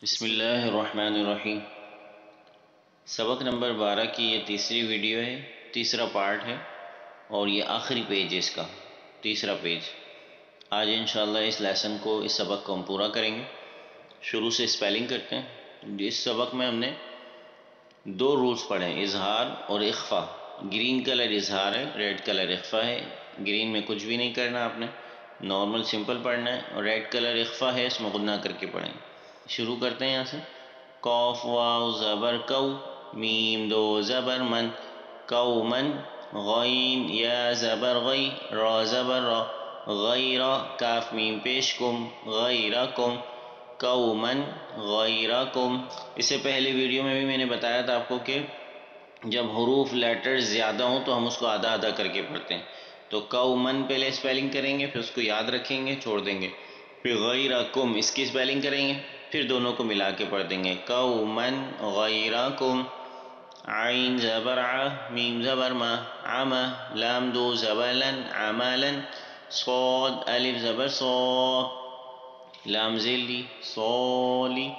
بسم اللہ الرحمن الرحیم۔ سبق نمبر 12 کی یہ تیسری ویڈیو ہے، تیسرا پارٹ ہے اور یہ آخری پیج ہے اس کا، تیسرا پیج۔ آج انشاءاللہ اس لیسن کو، اس سبق کو ہم پورا کریں گے۔ شروع سے اسپیلنگ کرتے ہیں۔ اس سبق میں ہم نے دو رولز پڑھے ہیں، اظہار اور اخفا۔ گرین کلر اظہار ہے، ریڈ کلر اخفا ہے۔ گرین میں کچھ بھی نہیں کرنا آپ نے، نارمل سمپل پڑھنا ہے، اور ریڈ کلر اخفا ہے، اس میں غنہ کر کے پڑھیں۔ شروع کرتے ہیں یہاں سے۔ قاف واو زبر کو، میم دو زبر من، قومن، غین یا زبر غی، را زبر را، غیرہ، کاف میم پیش کم، غیرکم، قومن غیرکم۔ اس سے پہلے ویڈیو میں بھی میں نے بتایا تھا آپ کو کہ جب حروف لیٹرز زیادہ ہوں تو ہم اس کو آدھا آدھا کر کے پڑھتے ہیں۔ تو قومن پہلے اسپیلنگ کریں گے، پھر اس کو یاد رکھیں گے، چھوڑ دیں گے، پھر غیرکم اس کی اسپیلنگ کریں گے، پھر دونوں کو ملا کے پڑھ دیں گے، قومن غیرکم۔ عین زبر ع، میم زبر ما، عما، لام دو زبر لن، عملا، صاد الف زبر صا، لام زیر لی، صالی،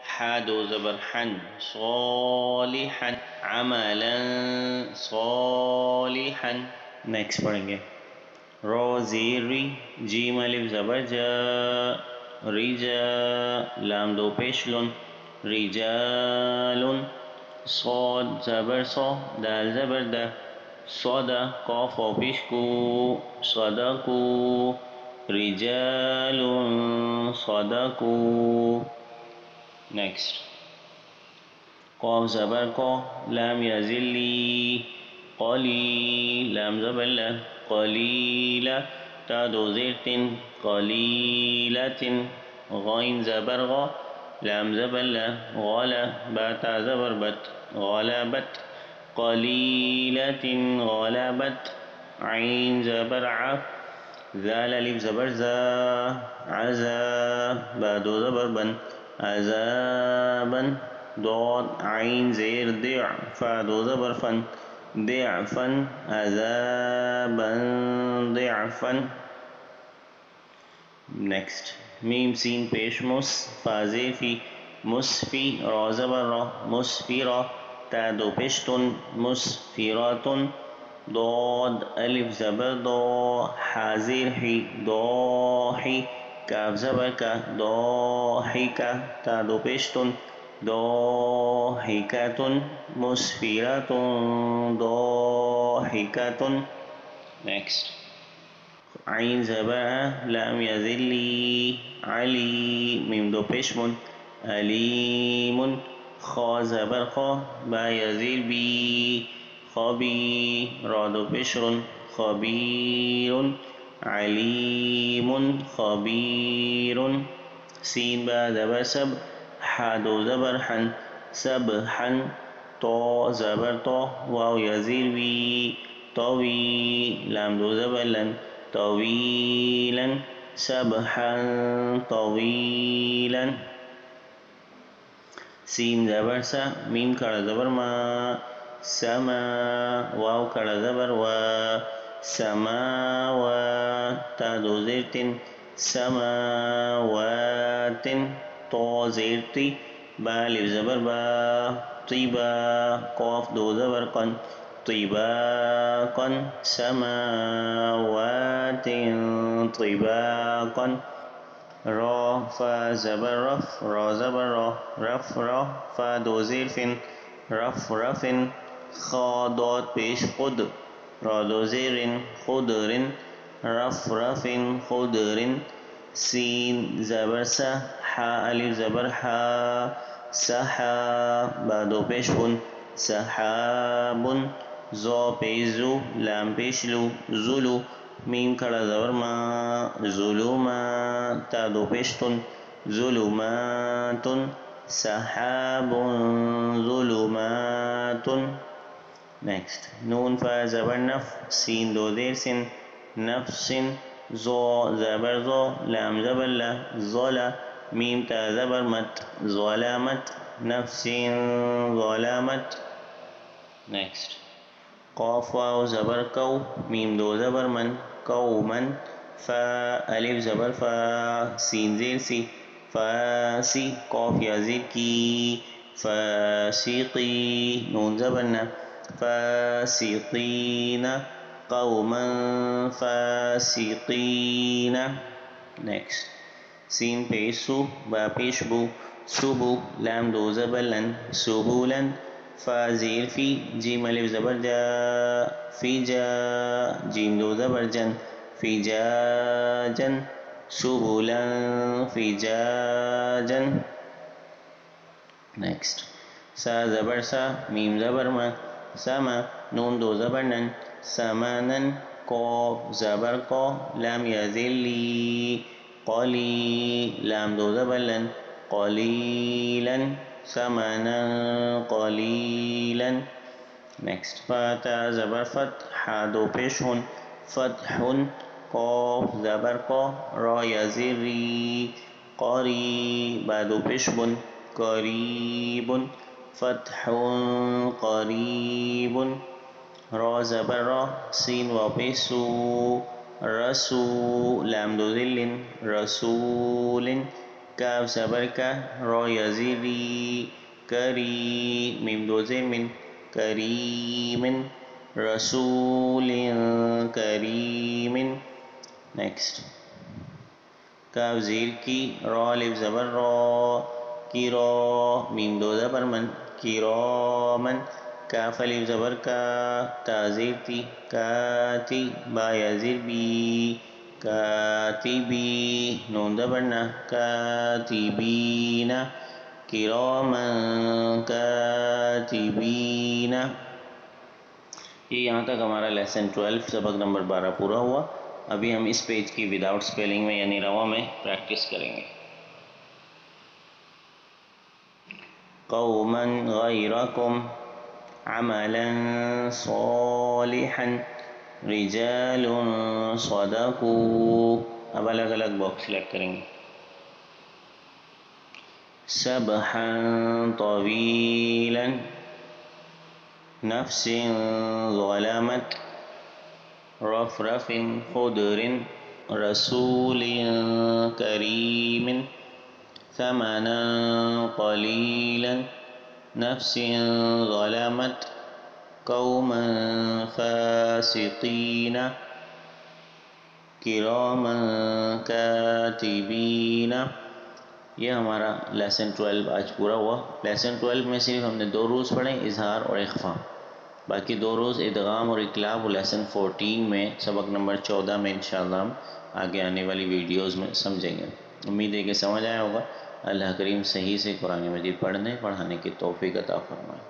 ح دو زبر حن، صالحا، عملا صالحا۔ نیکسٹ پڑھیں گے۔ را زیر ری، جیم الف زبر جا، رجا، لام دو پیش لن، رجال، صاد زبر صا، دال زبر دا، صدا، قاف و پیش کو، صدقو، رجال صدقو۔ نیکسٹ۔ قاف زبر کو، لام یا ذلی، قلی، لام زبر لا، قلیلہ، تا دو زیر تن، قلیلۃ، غین زبر غا، لام زبر لا، غلا، با تا زبر بت، غلبت، قلیلۃ غلبت، عین زبر ع، ذال الف زبر زا، عزا، با دو زبر بن، عذابا، ضاد عین زیر ضع، فا دو زبر فن، ضعفا، عذابا ضعفا۔ نیکسٹ۔ میم سین پیش مس، فا زیر فی، مسفی، را زبر را، مسفرہ، تا دو پیش تن، مسفرۃ، ضاد الف زبر ضا، ح زیر حی، ضاحی، کاف زبر کا، ضاحکہ، تا دو پیش تن، ضاحکۃ، مسفرۃ، ضاحکۃ۔ نیکسٹ۔ عین زبر ع، لام یا ذلی، علی، میم دو پیش من، علیم، خا زبر خا، با یا زیر بی، خبی، را دو پیش رن، خبیر، علیم خبیر۔ سین با زبر سب، ح دو زبر حن، سبحا، طا زبر طا، واو یا زیر وی، طوی، لام دو زبر لن، طویلا، سبحا طویلا۔ سین زبر سا، میم کھڑا زبر ما، سما، واو کھڑا زبر وا، سماوا، تا دو زیر تن، سماوات، طا زیر تی، با الف زبر با، طیبا، قاف دو زبر قن، طباقا، سماوات طباقا۔ را، فا زبر رف، را زبر را، رف را، فا دو زیر فن، رف رفن، خا داد پیش خود، را دو زیرن، خدرن، رف رفن خدرن۔ سین زبر سا، ح الف زبر حا، سحا، با دو پیش بن، سحاب، زا پیش زو، لام پیش لو، زلو، میم کھڑا زبر ما، ظلما، تا دو پیش تن، ظلمات، سحاب ظلمات۔ نیکسٹ۔ نون فا زبر نف، سین دو زیر سن، نفس، زا زبر زا، لام زبر لا، ظلا، میم تا زبر مت، ظلمت، نفس ظلمت۔ نیکسٹ۔ قاف واو زبر کو، میم دو زبر من، قومن، فا الف زبر فا، سین زیر سی، فاسی قوف یا زیر کی فاسقی نون زبرنا فاسقین قوما فاسقین. نیکسٹ سین پیش سو با پیش بو سبو لام دو زبر لن سبولن فا زیر فی جیم الف زبر جا فی جا جیم دو زبر جن فی جا جن سبولن فی جا جن. نیکسٹ سا زبر سا میم زبر ما سما نون دو زبر نن سمانن کو زبر کو لام یا زیر لی قلی لام دو زبر لن قلیلا سمانا قلیلا. نیکسٹ فاتا زبر فتح ہا دو پیش ہن فتح قوف زبر کو را یا زیر ری قری با دو پیش بن قریب فتح قریب. را زبر را سین و پیش سو رسو لام دو ذل رسول کاف زبر کا را یا زیر ری کری میم دو زیر من کریم رسول کریم. نیکسٹ کاف زیر کی را الف زبر را کی را میم دو زبر من کرامن کاف الف زبر کا تا زیر تی کاتی با یا زیر بی کاتبی نون زبرنا کاتبین کراما کاتبین. یہ یہاں تک ہمارا لیسن 12 سبق نمبر 12 پورا ہوا. ابھی ہم اس پیج کی وداؤٹ سپیلنگ میں یعنی رواں میں پریکٹس کریں گے. قوما غیرکم عملا صالحا رجال صدقوا. اب الگ الگ باکس سلیکٹ کریں گے. سبحا طویلا نفس ظلمت رفرف خضر رسول کریم ثمنا قلیلا نفس ظلمت قوما فاسقین کراما کاتبین. یہ ہمارا لیسن 12 آج پورا ہوا. لیسن 12 میں صرف ہم نے 2 رولز پڑھے اظہار اور اخفاء. باقی 2 روز ادغام اور اقلاب و لیسن 14 میں سبق نمبر 14 میں انشاءاللہ ہم آگے آنے والی ویڈیوز میں سمجھیں گے. امید ہے کہ سمجھ آیا ہوگا. اللہ کریم صحیح سے قرآن مجید پڑھنے پڑھانے کی توفیق عطا فرمائے.